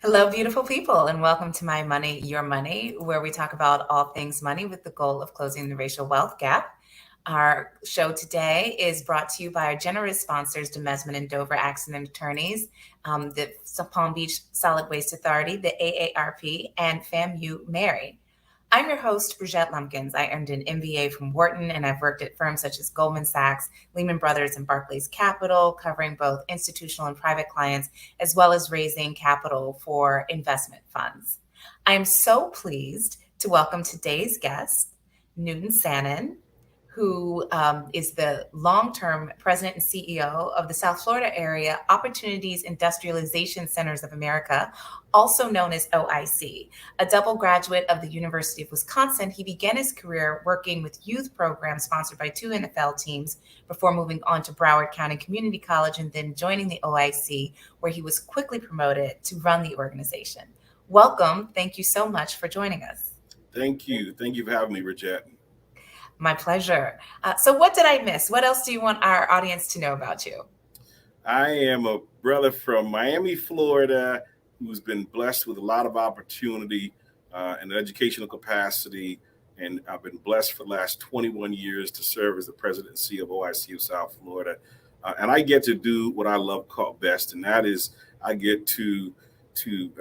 Hello, beautiful people, and welcome to My Money, Your Money, where we talk about all things money with the goal of closing the racial wealth gap. Our show today is brought to you by our generous sponsors, Demesman and Dover Accident Attorneys, the Palm Beach Solid Waste Authority, the AARP, and FAMU Mary. I'm your host, Brigette Lumpkins. I earned an MBA from Wharton, and I've worked at firms such as Goldman Sachs, Lehman Brothers, and Barclays Capital, covering both institutional and private clients, as well as raising capital for investment funds. I am so pleased to welcome today's guest, Newton Sanon, who is the long-term president and CEO of the South Florida Area Opportunities Industrialization Centers of America, also known as OIC. A double graduate of the University of Wisconsin, he began his career working with youth programs sponsored by two NFL teams before moving on to Broward County Community College and then joining the OIC, where he was quickly promoted to run the organization. Welcome. Thank you so much for joining us. Thank you. Thank you for having me, Brigette. My pleasure. So what did I miss? What else do you want our audience to know about you? I am a brother from Miami, Florida, who's been blessed with a lot of opportunity in an educational capacity. And I've been blessed for the last 21 years to serve as the president and CEO of OIC of South Florida. And I get to do what I love called best, and that is I get to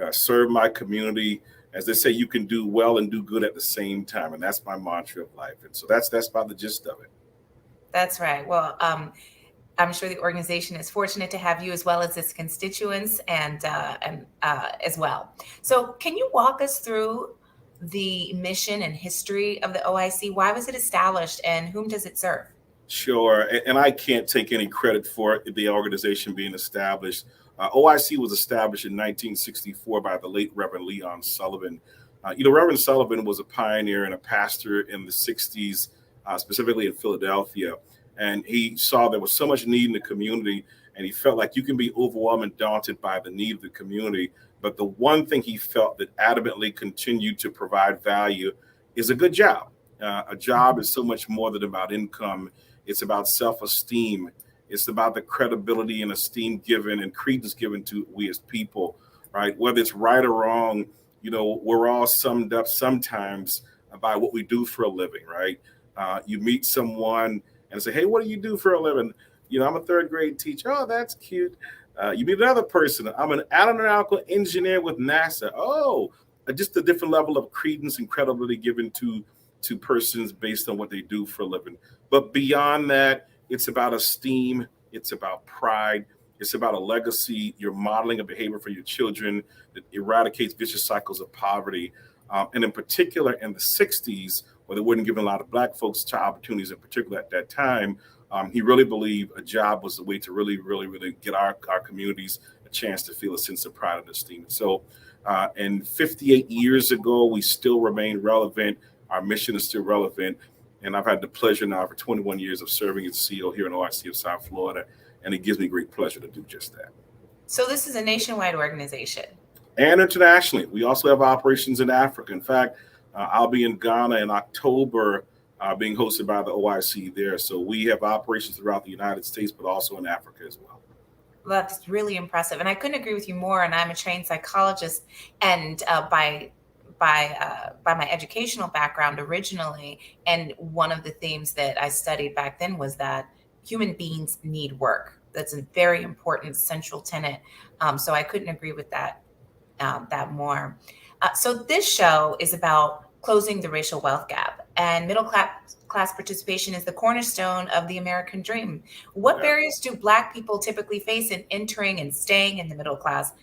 serve my community. As they say, you can do well and do good at the same time, and that's my mantra of life. And so that's about the gist of it. That's right. Well, I'm sure the organization is fortunate to have you as well as its constituents and as well. So, can you walk us through the mission and history of the OIC? Why was it established, and whom does it serve? Sure, and I can't take any credit for the organization being established. OIC was established in 1964 by the late Reverend Leon Sullivan. Reverend Sullivan was a pioneer and a pastor in the 60s, specifically in Philadelphia. And he saw there was so much need in the community, and he felt like you can be overwhelmed and daunted by the need of the community. But the one thing he felt that adamantly continued to provide value is a good job. A job is so much more than about income. It's about self-esteem. It's about the credibility and esteem given and credence given to we as people, right? Whether it's right or wrong, we're all summed up sometimes by what we do for a living, right? You meet someone and say, hey, what do you do for a living? I'm a third grade teacher. Oh, that's cute. You meet another person. I'm an aeronautical engineer with NASA. Oh, just a different level of credence and credibility given to persons based on what they do for a living. But beyond that, it's about esteem. It's about pride. It's about a legacy. You're modeling a behavior for your children that eradicates vicious cycles of poverty. And in particular, in the 60s, where they weren't giving a lot of Black folks job opportunities, in particular at that time, he really believed a job was the way to really, really, really get our communities a chance to feel a sense of pride and esteem. So, and 58 years ago, we still remain relevant. Our mission is still relevant. And I've had the pleasure now for 21 years of serving as CEO here in OIC of South Florida. And it gives me great pleasure to do just that. So this is a nationwide organization. And internationally. We also have operations in Africa. In fact, I'll be in Ghana in October being hosted by the OIC there. So we have operations throughout the United States, but also in Africa as well. That's really impressive. And I couldn't agree with you more. And I'm a trained psychologist. And by my educational background originally, and one of the themes that I studied back then was that human beings need work. That's a very important central tenet. So I couldn't agree with that more. So this show is about closing the racial wealth gap, and middle class participation is the cornerstone of the American dream. What barriers do Black people typically face in entering and staying in the middle class?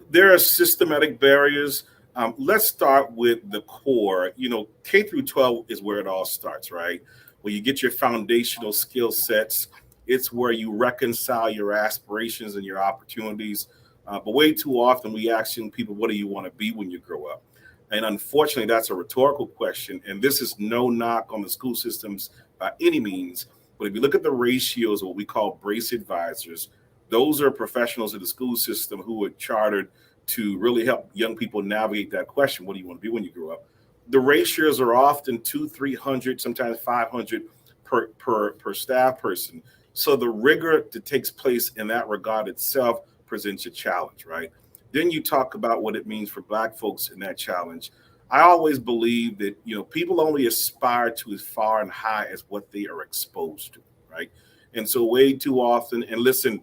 There are systematic barriers. Let's start with the core. K through 12 is where it all starts, right? Where you get your foundational skill sets. It's where you reconcile your aspirations and your opportunities. But way too often we ask young people, what do you want to be when you grow up? And unfortunately, that's a rhetorical question. And this is no knock on the school systems by any means. But if you look at the ratios, what we call brace advisors, those are professionals in the school system who are chartered to really help young people navigate that question. What do you want to be when you grow up? The ratios are often 200, 300, sometimes 500 per staff person. So the rigor that takes place in that regard itself presents a challenge, right? Then you talk about what it means for Black folks in that challenge. I always believe that, people only aspire to as far and high as what they are exposed to, right? And so way too often, and listen,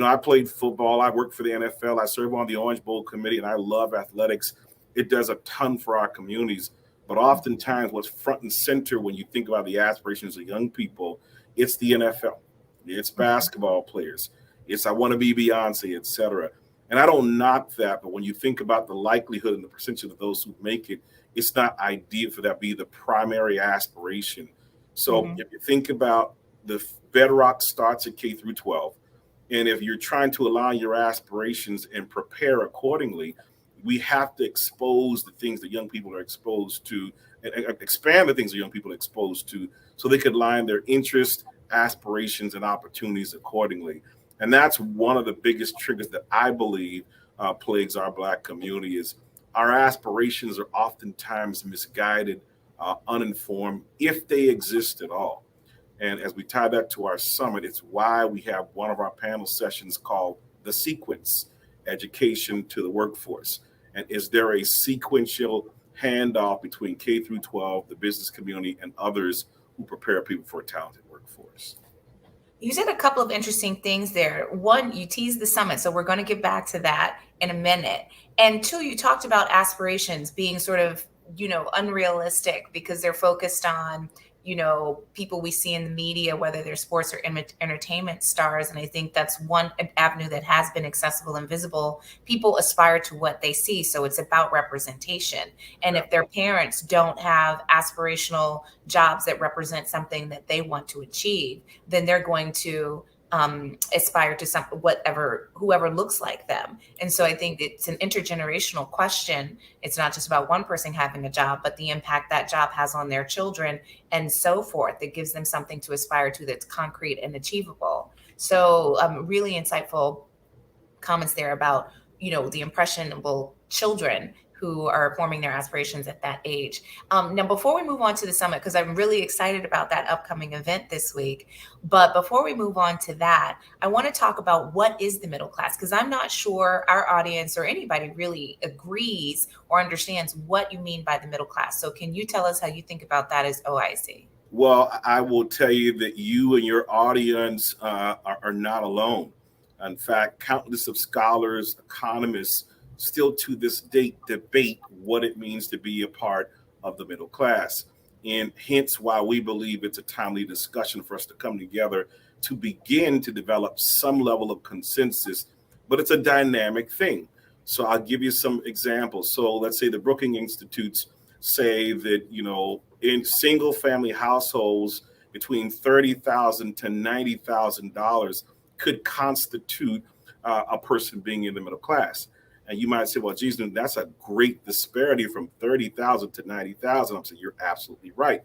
I played football, I worked for the NFL, I serve on the Orange Bowl committee, and I love athletics. It does a ton for our communities. But oftentimes what's front and center when you think about the aspirations of young people, it's the NFL, it's basketball players, it's I want to be Beyonce, et cetera. And I don't knock that, but when you think about the likelihood and the percentage of those who make it, it's not ideal for that to be the primary aspiration. So if you think about the bedrock starts at K through 12, and if you're trying to align your aspirations and prepare accordingly, we have to expose the things that young people are exposed to and expand the things that young people are exposed to so they could align their interests, aspirations, and opportunities accordingly. And that's one of the biggest triggers that I believe plagues our Black community is our aspirations are oftentimes misguided, uninformed, if they exist at all. And as we tie that to our summit, it's why we have one of our panel sessions called The Sequence, Education to the Workforce. And is there a sequential handoff between K through 12, the business community, and others who prepare people for a talented workforce? You said a couple of interesting things there. One, you teased the summit, so we're going to get back to that in a minute. And two, you talked about aspirations being sort of, unrealistic because they're focused on, people we see in the media, whether they're sports or entertainment stars. And I think that's one avenue that has been accessible and visible. People aspire to what they see. So it's about representation. And if their parents don't have aspirational jobs that represent something that they want to achieve, then they're going to aspire to whoever looks like them. And so I think it's an intergenerational question. It's not just about one person having a job, but the impact that job has on their children and so forth. That gives them something to aspire to that's concrete and achievable. So really insightful comments there about, the impressionable children who are forming their aspirations at that age. Now, before we move on to the summit, because I'm really excited about that upcoming event this week, but before we move on to that, I want to talk about what is the middle class, because I'm not sure our audience or anybody really agrees or understands what you mean by the middle class. So can you tell us how you think about that as OIC? Well, I will tell you that you and your audience are not alone. In fact, countless of scholars, economists, still to this date debate what it means to be a part of the middle class. And hence why we believe it's a timely discussion for us to come together to begin to develop some level of consensus, but it's a dynamic thing. So I'll give you some examples. So let's say the Brookings Institutes say that, in single family households, between $30,000 to $90,000 could constitute a person being in the middle class. And you might say, well, geez, that's a great disparity from 30,000 to 90,000. I'm saying you're absolutely right.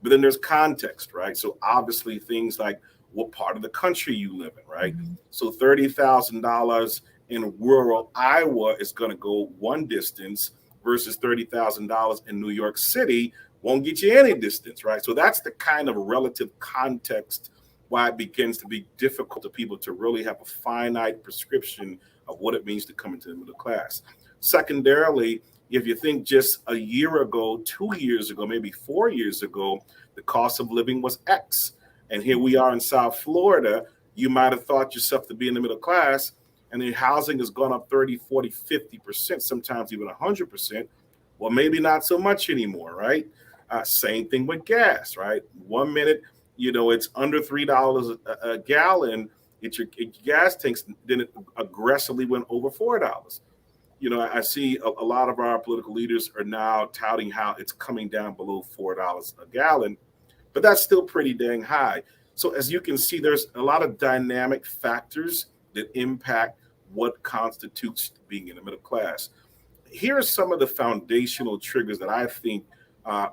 But then there's context, right? So obviously things like what part of the country you live in, right? Mm-hmm. So $30,000 in rural Iowa is going to go one distance versus $30,000 in New York City won't get you any distance, right? So that's the kind of relative context why it begins to be difficult for people to really have a finite prescription of what it means to come into the middle class. Secondarily, if you think just a year ago, 2 years ago, maybe 4 years ago, the cost of living was X. And here we are in South Florida, you might have thought yourself to be in the middle class, and then housing has gone up 30, 40, 50%, sometimes even 100%. Well, maybe not so much anymore, right? Same thing with gas, right? 1 minute, it's under $3 a gallon. It's your gas tanks, then it aggressively went over $4. I see a lot of our political leaders are now touting how it's coming down below $4 a gallon, but that's still pretty dang high. So as you can see, there's a lot of dynamic factors that impact what constitutes being in the middle class. Here are some of the foundational triggers that I think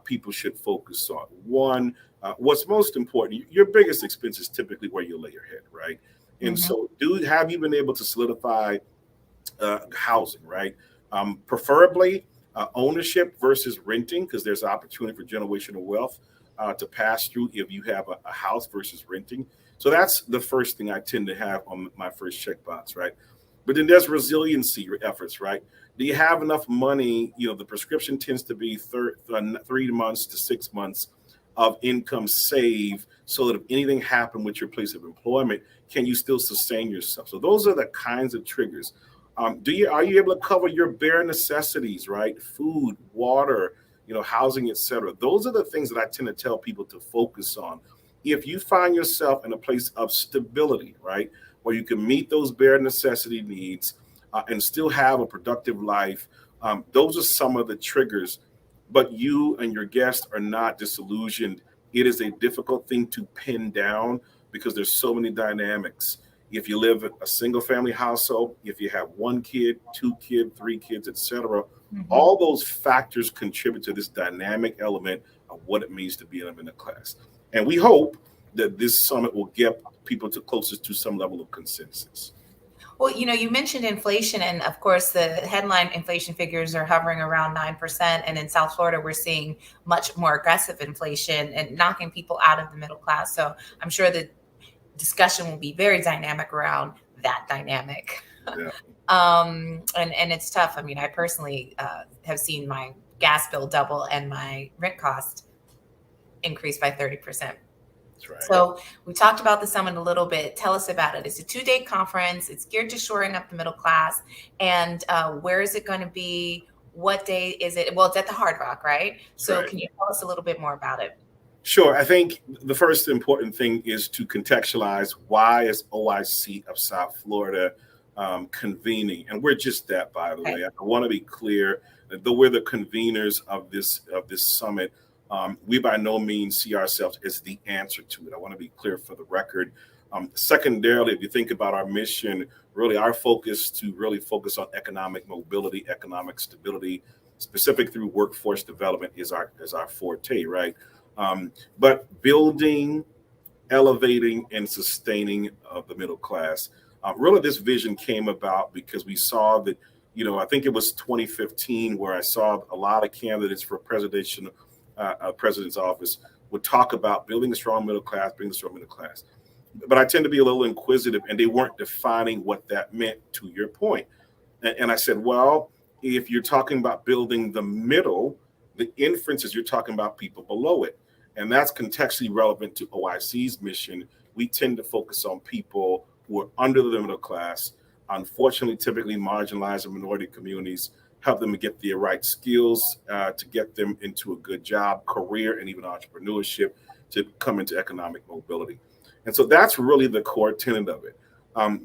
people should focus on. One, what's most important, your biggest expense is typically where you lay your head, right? And so have you been able to solidify housing, right? Preferably ownership versus renting, because there's opportunity for generational wealth to pass through if you have a house versus renting. So that's the first thing I tend to have on my first checkbox, right? But then there's resiliency efforts, right? Do you have enough money? The prescription tends to be 3 months to 6 months of income saved, so that if anything happened with your place of employment, can you still sustain yourself? So those are the kinds of triggers. Are you able to cover your bare necessities, right? Food, water, housing, etc. Those are the things that I tend to tell people to focus on. If you find yourself in a place of stability, right, where you can meet those bare necessity needs and still have a productive life, those are some of the triggers. But you and your guests are not disillusioned. It is a difficult thing to pin down because there's so many dynamics. If you live in a single family household, if you have one kid, two kids, three kids, etc., all those factors contribute to this dynamic element of what it means to be in a middle class. And we hope that this summit will get people to closest to some level of consensus. Well, you mentioned inflation, and of course, the headline inflation figures are hovering around 9%. And in South Florida, we're seeing much more aggressive inflation and knocking people out of the middle class. So I'm sure the discussion will be very dynamic around that dynamic. Yeah. And it's tough. I mean, I personally have seen my gas bill double and my rent cost increase by 30%. Right. So we talked about the summit a little bit. Tell us about it. It's a 2-day conference. It's geared to shoring up the middle class. And where is it going to be? What day is it? Well, it's at the Hard Rock, right? So Can you tell us a little bit more about it? Sure. I think the first important thing is to contextualize why is OIC of South Florida convening. And we're just that, by the way. I want to be clear that though we're the conveners of this summit, we by no means see ourselves as the answer to it. I want to be clear for the record. Secondarily, if you think about our mission, really our focus to really focus on economic mobility, economic stability, specific through workforce development is our forte, right? But building, elevating, and sustaining the middle class. Really, this vision came about because we saw that, I think it was 2015 where I saw a lot of candidates for president's office would talk about building a strong middle class, building a strong middle class. But I tend to be a little inquisitive, and they weren't defining what that meant, to your point. And I said, well, if you're talking about building the middle, the inference is you're talking about people below it. And that's contextually relevant to OIC's mission. We tend to focus on people who are under the middle class, unfortunately, typically marginalized and minority communities, help them to get the right skills to get them into a good job, career, and even entrepreneurship to come into economic mobility. And so that's really the core tenet of it.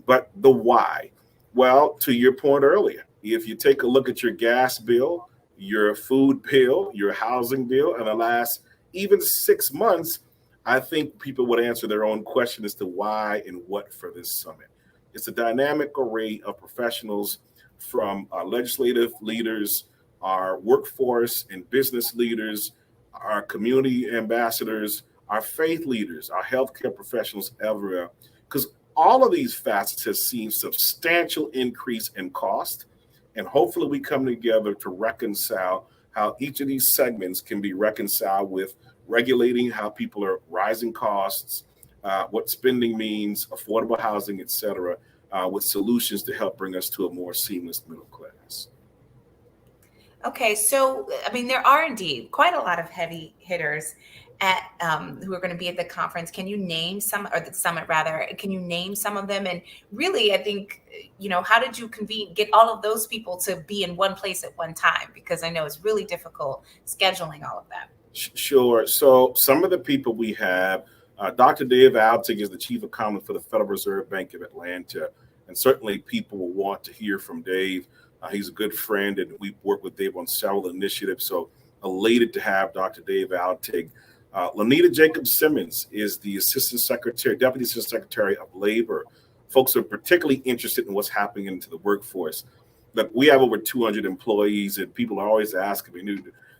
But the why? Well, to your point earlier, if you take a look at your gas bill, your food bill, your housing bill, and the last even 6 months, I think people would answer their own question as to why and what for this summit. It's a dynamic array of professionals from our legislative leaders, our workforce and business leaders, our community ambassadors, our faith leaders, our healthcare professionals everywhere, because all of these facets have seen substantial increase in cost. And hopefully we come together to reconcile how each of these segments can be reconciled with regulating how people are rising costs, what spending means, affordable housing, et cetera, with solutions to help bring us to a more seamless middle class. Okay, so I mean, there are indeed quite a lot of heavy hitters at who are going to be at the conference. Can you name some, or the summit rather? Can you name some of them? And really, I think, how did you get all of those people to be in one place at one time? Because I know it's really difficult scheduling all of that. Sure. So some of the people we have, Dr. Dave Altig is the chief economist for the Federal Reserve Bank of Atlanta. And certainly people will want to hear from Dave. He's a good friend, and we've worked with Dave on several initiatives. So elated to have Dr. Dave Altig. Lanita Jacobs-Simmons is the Deputy Assistant Secretary of Labor. Folks are particularly interested in what's happening into the workforce. But we have over 200 employees, and people are always asking me,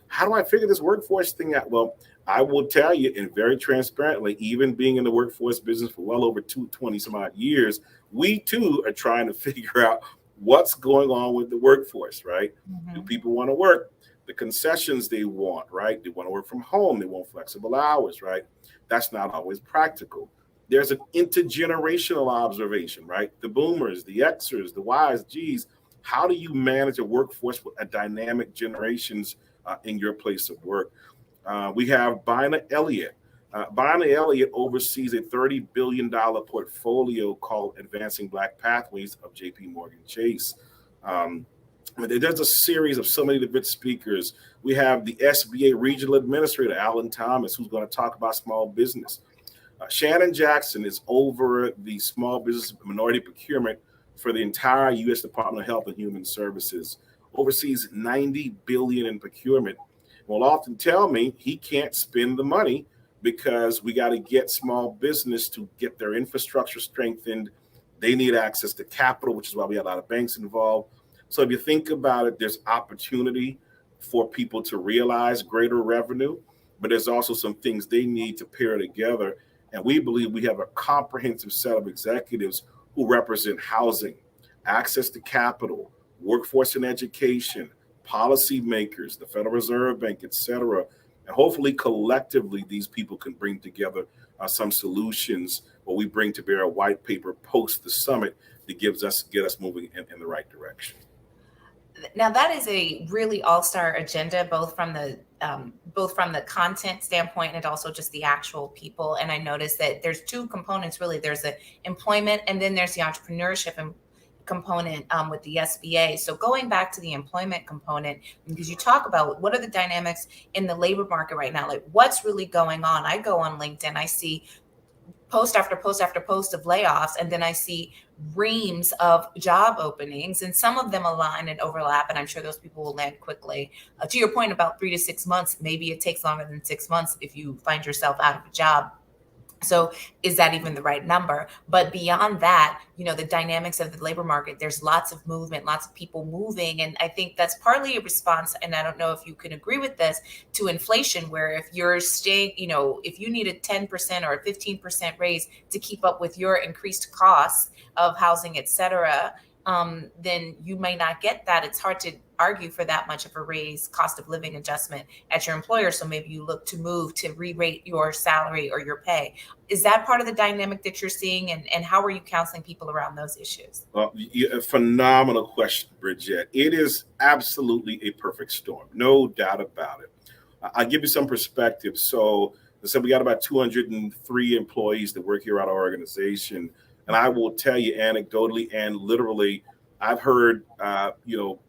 how do I figure this workforce thing out? Well, I will tell you, and very transparently, even being in the workforce business for well over 20 some odd years, we too are trying to figure out what's going on with the workforce, right? Mm-hmm. Do people want to work? The concessions they want, right? They want to work from home. They want flexible hours, right? That's not always practical. There's an intergenerational observation, right? The boomers, the Xers, the Ys, Gs. How do you manage a workforce with a dynamic generations in your place of work? We have Bina Elliott. Bina Elliott oversees a $30 billion portfolio called Advancing Black Pathways of JP Morgan Chase. There's a series of so many different speakers. We have the SBA Regional Administrator, Alan Thomas, who's going to talk about small business. Shannon Jackson is over the small business minority procurement for the entire U.S. Department of Health and Human Services, oversees $90 billion in procurement. Will often tell me he can't spend the money because we got to get small business to get their infrastructure strengthened. They need access to capital, which is why we have a lot of banks involved. So if you think about it, there's opportunity for people to realize greater revenue, but there's also some things they need to pair together. And we believe we have a comprehensive set of executives who represent housing, access to capital, workforce and education, policymakers, the Federal Reserve Bank, et cetera. And hopefully collectively, these people can bring together some solutions where we bring to bear a white paper post the summit that get us moving in the right direction. Now that is a really all-star agenda, both from the content standpoint and also just the actual people. And I noticed that there's two components really. There's the employment, and then there's the entrepreneurship component with the SBA. So going back to the employment component, because you talk about what are the dynamics in the labor market right now, like what's really going on. I go on LinkedIn, I see post after post after post of layoffs, and then I see reams of job openings, and some of them align and overlap, and I'm sure those people will land quickly. To your point about 3 to 6 months, maybe it takes longer than 6 months if you find yourself out of a job. So is that even the right number? But beyond that, the dynamics of the labor market, there's lots of movement, lots of people moving. And I think that's partly a response, and I don't know if you can agree with this, to inflation, where if you're staying, if you need a 10% or a 15% raise to keep up with your increased costs of housing, et cetera, then you may not get that. It's hard to argue for that much of a raise, cost of living adjustment at your employer. So maybe you look to move to re-rate your salary or your pay. Is that part of the dynamic that you're seeing? And how are you counseling people around those issues? Well, a phenomenal question, Brigette. It is absolutely a perfect storm. No doubt about it. I'll give you some perspective. So I said we got about 203 employees that work here at our organization. And I will tell you anecdotally and literally, I've heard,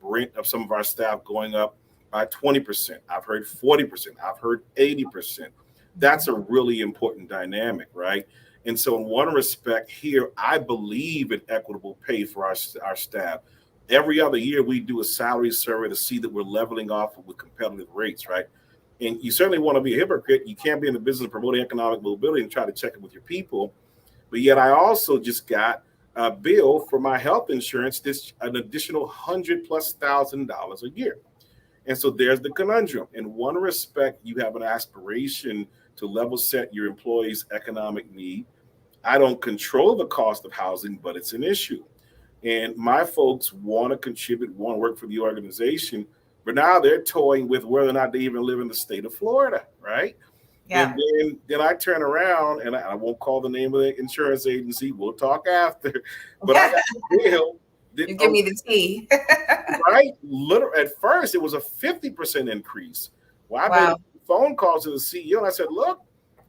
rent of some of our staff going up by 20%. I've heard 40%. I've heard 80%. That's a really important dynamic, right? And so in one respect here, I believe in equitable pay for our staff. Every other year, we do a salary survey to see that we're leveling off with competitive rates, right? And you certainly want to be a hypocrite. You can't be in the business of promoting economic mobility and try to check it with your people. But yet I also just got a bill for my health insurance, an additional $100,000+ a year. And so there's the conundrum. In one respect, you have an aspiration to level set your employees' economic need. I don't control the cost of housing, but it's an issue. And my folks want to contribute, want to work for the organization, but now they're toying with whether or not they even live in the state of Florida, right? Yeah. And then I turn around, and I won't call the name of the insurance agency. We'll talk after. But I got the bill. You give me the tea. Right? Literally, at first, it was a 50% increase. Well, I made phone calls to the CEO, and I said, look,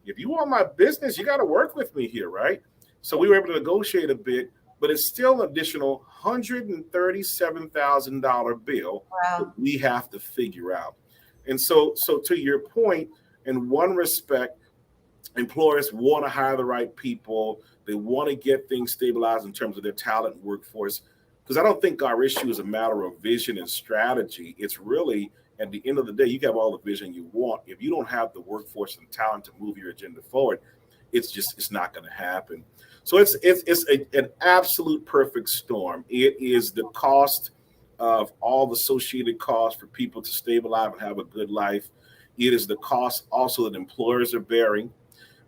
if you want my business, you got to work with me here, right? So we were able to negotiate a bit, but it's still an additional $137,000 bill that we have to figure out. And so to your point, in one respect, employers want to hire the right people. They want to get things stabilized in terms of their talent and workforce. Because I don't think our issue is a matter of vision and strategy. It's really, at the end of the day, you have all the vision you want. If you don't have the workforce and talent to move your agenda forward, it's not going to happen. So it's an absolute perfect storm. It is the cost of all the associated costs for people to stabilize and have a good life. It is the cost also that employers are bearing,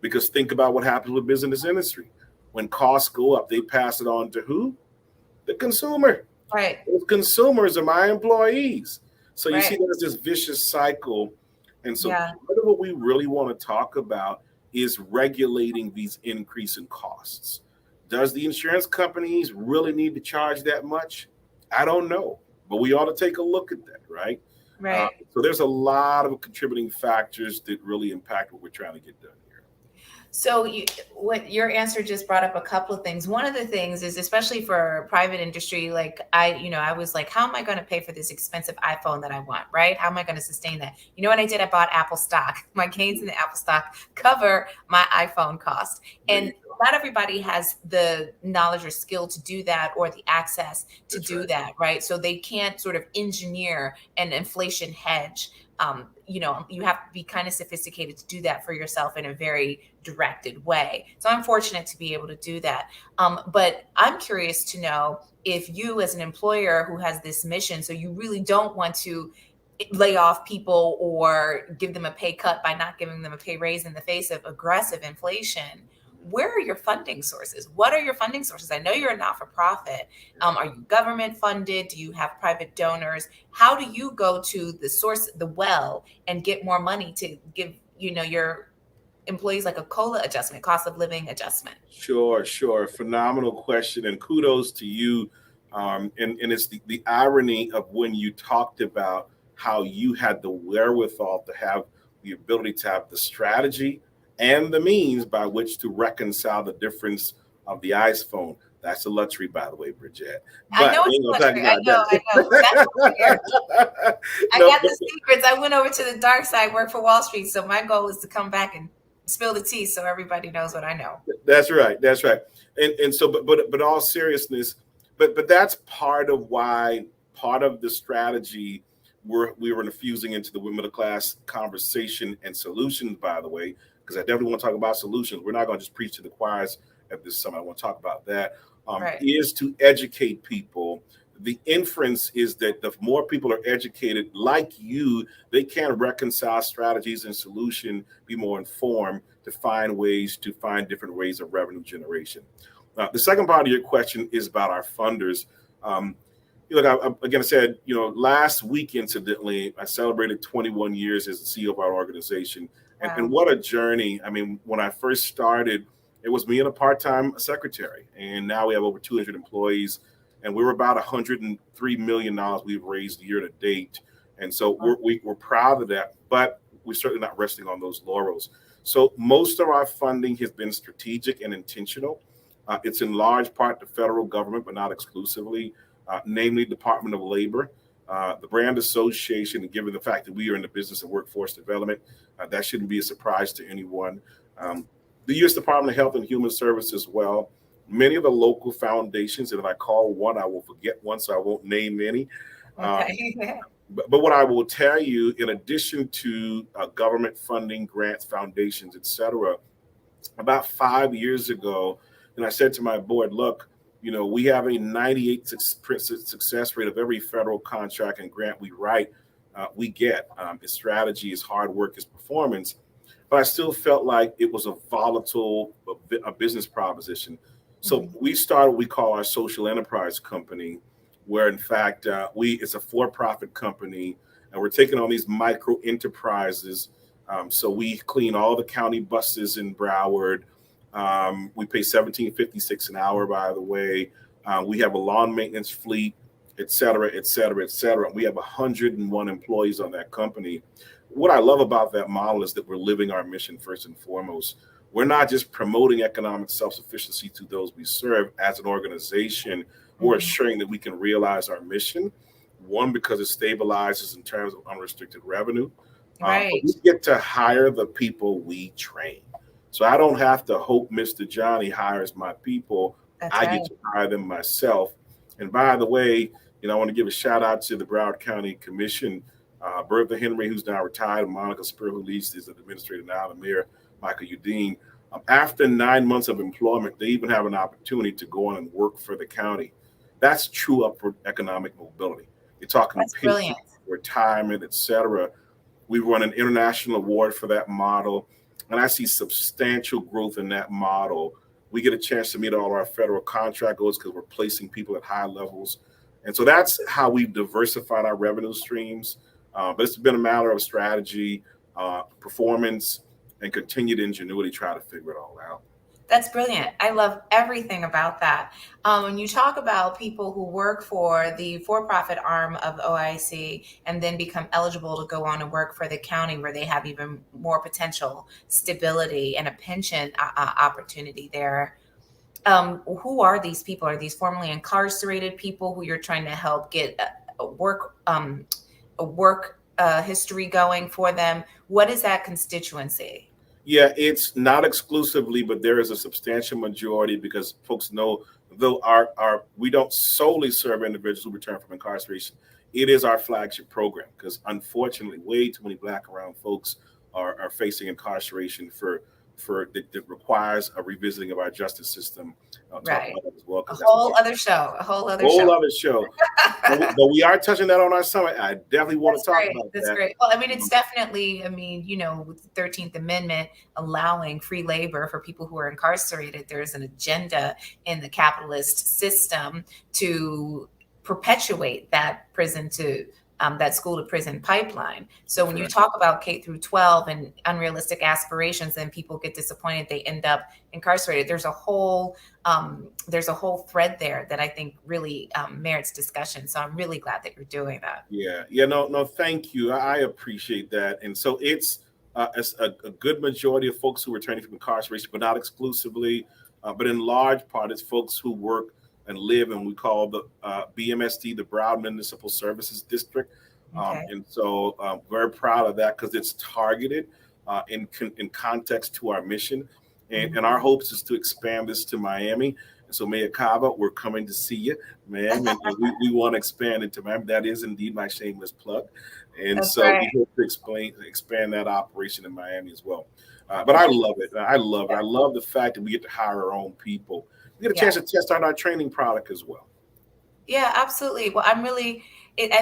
because think about what happens with business industry. When costs go up, they pass it on to who? The consumer. Right. Those consumers are my employees. So you see there's this vicious cycle. And so part of what we really want to talk about is regulating these increase in costs. Does the insurance companies really need to charge that much? I don't know, but we ought to take a look at that, right? Right. So there's a lot of contributing factors that really impact what we're trying to get done here. So what your answer just brought up a couple of things. One of the things is, especially for private industry, like I was like, how am I going to pay for this expensive iPhone that I want, right? How am I going to sustain that? You know what I did? I bought Apple stock. My gains in the Apple stock cover my iPhone cost. And not everybody has the knowledge or skill to do that, or the access to do that, right? So they can't sort of engineer an inflation hedge. You have to be kind of sophisticated to do that for yourself in a very directed way. So I'm fortunate to be able to do that. But I'm curious to know if you, as an employer who has this mission, so you really don't want to lay off people or give them a pay cut by not giving them a pay raise in the face of aggressive inflation. Where are your funding sources? What are your funding sources? I know you're a not-for-profit. Are you government funded? Do you have private donors? How do you go to the source, the well, and get more money to give, your employees like a COLA adjustment, cost of living adjustment? Sure. Phenomenal question, and kudos to you. And it's the irony of when you talked about how you had the wherewithal to have the ability to have the strategy and the means by which to reconcile the difference of the iPhone. That's a luxury, by the way, Brigette. But I know it's a luxury. I know. I got the secrets. I went over to the dark side, work for Wall Street. So my goal is to come back and spill the tea so everybody knows what I know. That's right. And so, but all seriousness, but that's part of the strategy we were infusing into the middle class conversation and solutions, by the way, because I definitely want to talk about solutions. We're not going to just preach to the choirs at this summit. I want to talk about that. Is to educate people. The inference is that the more people are educated like you, they can reconcile strategies and solution, be more informed to find different ways of revenue generation. The second part of your question is about our funders. I said, last week, incidentally, I celebrated 21 years as the CEO of our organization. Wow. And what a journey. I mean, when I first started, it was me and a part-time secretary. And now we have over 200 employees. And we're about $103 million we've raised year to date. And so we're proud of that. But we're certainly not resting on those laurels. So most of our funding has been strategic and intentional. It's in large part the federal government, but not exclusively. Namely Department of Labor, the Brand Association, and given the fact that we are in the business of workforce development, that shouldn't be a surprise to anyone. The U.S. Department of Health and Human Services as well. Many of the local foundations, and if I call one, I will forget one, so I won't name any. Okay. But what I will tell you, in addition to government funding, grants, foundations, et cetera, about 5 years ago, and I said to my board, look, we have a 98% success rate of every federal contract and grant we write, we get. Its strategy, its hard work, its performance. But I still felt like it was a volatile business proposition. So we started what we call our social enterprise company, where in fact, it's a for-profit company, and we're taking on these micro enterprises. So we clean all the county buses in Broward. We pay $17.56 an hour, by the way. We have a lawn maintenance fleet, et cetera, et cetera, et cetera. We have 101 employees on that company. What I love about that model is that we're living our mission first and foremost. We're not just promoting economic self-sufficiency to those we serve as an organization. We're assuring that we can realize our mission. One, because it stabilizes in terms of unrestricted revenue. Right. We get to hire the people we train. So I don't have to hope Mr. Johnny hires my people. I get to hire them myself. And by the way, I want to give a shout out to the Broward County Commission, Bertha Henry, who's now retired, and Monica Spur, who leads as an administrator now, the mayor, Michael Udine. After 9 months of employment, they even have an opportunity to go on and work for the county. That's true upward economic mobility. You're talking pension, retirement, et cetera. We won an international award for that model. And I see substantial growth in that model. We get a chance to meet all our federal contract goals because we're placing people at high levels. And so that's how we've diversified our revenue streams. But it's been a matter of strategy, performance, and continued ingenuity try to figure it all out. That's brilliant. I love everything about that. When you talk about people who work for the for-profit arm of OIC and then become eligible to go on and work for the county where they have even more potential stability and a pension opportunity there, who are these people? Are these formerly incarcerated people who you're trying to help get a work history going for them? What is that constituency? Yeah, it's not exclusively, but there is a substantial majority because folks know, though our we don't solely serve individuals who return from incarceration. It is our flagship program because unfortunately, way too many Black and brown folks are facing incarceration that requires a revisiting of our justice system. I'll talk Right. about that as well. A whole other show. A whole other Whole show. other show. But we are touching that on our summit. I definitely want to talk about that. That's great. Well, I mean, it's definitely, I mean, you know, with the 13th Amendment allowing free labor for people who are incarcerated, there's an agenda in the capitalist system to perpetuate that prison to that school to prison pipeline. So when you talk about K through 12 and unrealistic aspirations, and people get disappointed, they end up incarcerated. There's a whole thread there that I think really merits discussion. So I'm really glad that you're doing that. Yeah, no, thank you. I appreciate that. And so it's a good majority of folks who are returning from incarceration, but not exclusively. But in large part, it's folks who work and live in we call the BMSD, the Broward Municipal Services District. Okay. And so very proud of that because it's targeted in context to our mission. And our hopes is to expand this to Miami. And so Mayor Cava, we're coming to see you, ma'am. And we want to expand it to Miami. That is indeed my shameless plug. And That's so right. we hope to expand that operation in Miami as well. But I love it. I love it. I love the fact that we get to hire our own people. We get a chance to test out our training product as well. Yeah, absolutely. Well, I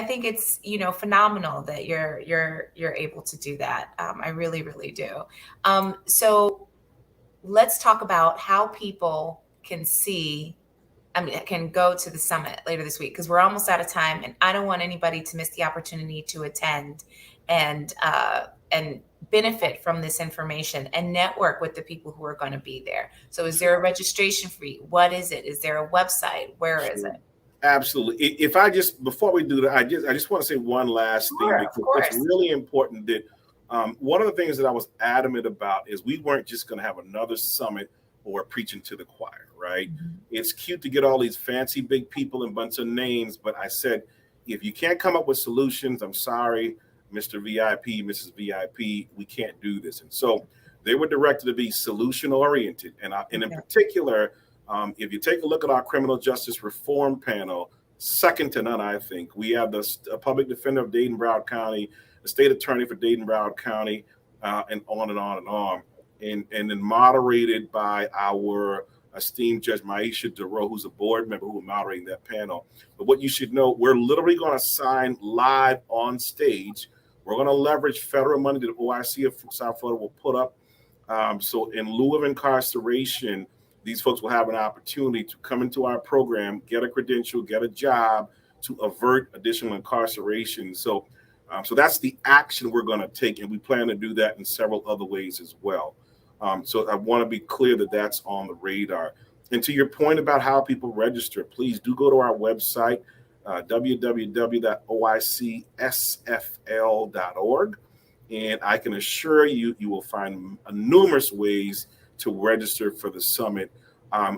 think it's, you know, phenomenal that you're able to do that. I really, really do. So let's talk about how people can can go to the summit later this week because we're almost out of time, and I don't want anybody to miss the opportunity to attend and benefit from this information and network with the people who are going to be there. So is there a registration fee? What is it? Is there a website? Where is it? Absolutely. Before we do that, I just want to say one last thing because it's really important that one of the things that I was adamant about is we weren't just going to have another summit or preaching to the choir, right? Mm-hmm. It's cute to get all these fancy big people and bunch of names, but I said, if you can't come up with solutions, I'm sorry, Mr. VIP, Mrs. VIP, we can't do this. And so they were directed to be solution oriented. And in particular, if you take a look at our criminal justice reform panel, second to none, I think. We have the public defender of Dayton-Broward County, the state attorney for Dayton-Broward County, and on and on and on. And then moderated by our esteemed Judge Maisha Duro, who's a board member who will moderating that panel. But what you should know, we're literally going to sign live on stage. We're going to leverage federal money that OIC of South Florida will put up. So in lieu of incarceration, these folks will have an opportunity to come into our program, get a credential, get a job to avert additional incarceration. So that's the action we're going to take, and we plan to do that in several other ways as well. So I want to be clear that that's on the radar. And to your point about how people register, please do go to our website, www.oicsfl.org. And I can assure you, you will find numerous ways to register for the summit.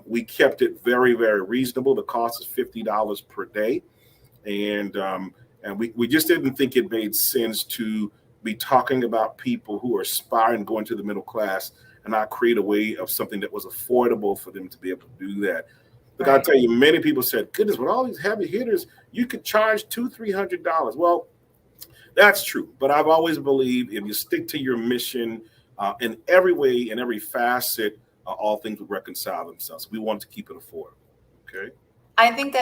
We kept it very, very reasonable. The cost is $50 per day. And we just didn't think it made sense to be talking about people who are aspiring to go into the middle class and not create a way of something that was affordable for them to be able to do that. But I'll tell you, many people said, goodness, with all these heavy hitters, you could charge $200-$300. Well, that's true. But I've always believed if you stick to your mission in every way, in every facet, all things will reconcile themselves. We want to keep it affordable. Okay. I think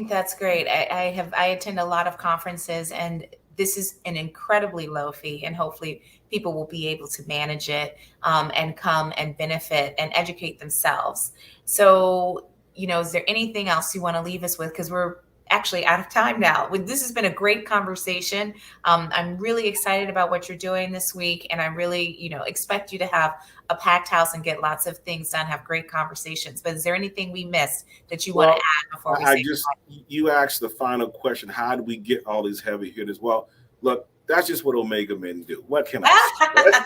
that's great. I attend a lot of conferences, and this is an incredibly low fee, and hopefully people will be able to manage it and come and benefit and educate themselves. So, you know, is there anything else you want to leave us with? Because we're actually out of time now. This has been a great conversation. I'm really excited about what you're doing this week, and I really, expect you to have a packed house and get lots of things done, have great conversations. But is there anything we missed that you want to Well, add before we I say just, goodbye? you asked the final question. How do we get all these heavy hitters? Well, look, that's just what Omega men do. What can I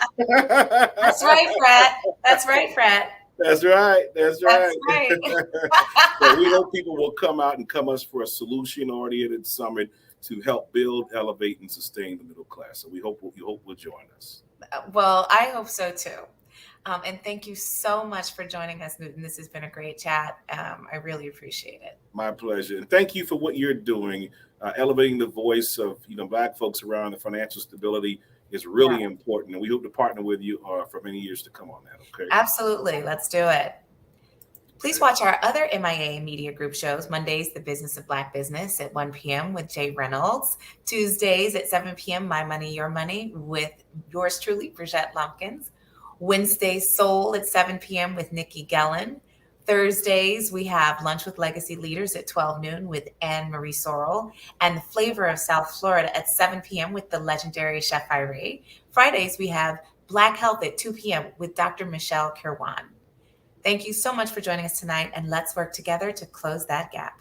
That's say? right, Fred. That's right, Fred. That's right. That's That's right. right. So we hope people will come out and come us for a solution-oriented summit to help build, elevate, and sustain the middle class. So we hope will join us. Well, I hope so too. And thank you so much for joining us, Newton. This has been a great chat. I really appreciate it. My pleasure. And thank you for what you're doing. Elevating the voice of Black folks around the financial stability is really important. And we hope to partner with you for many years to come on that. Okay. Absolutely. Let's do it. Please watch our other MIA Media Group shows. Mondays, The Business of Black Business at 1 p.m. with Jay Reynolds. Tuesdays at 7 p.m., My Money, Your Money with yours truly, Brigette Lumpkins. Wednesdays, Soul at 7 p.m. with Nikki Gellin. Thursdays, we have Lunch with Legacy Leaders at 12 noon with Anne Marie Sorrell. And The Flavor of South Florida at 7 p.m. with the legendary Chef Irene. Fridays, we have Black Health at 2 p.m. with Dr. Michelle Kirwan. Thank you so much for joining us tonight, and let's work together to close that gap.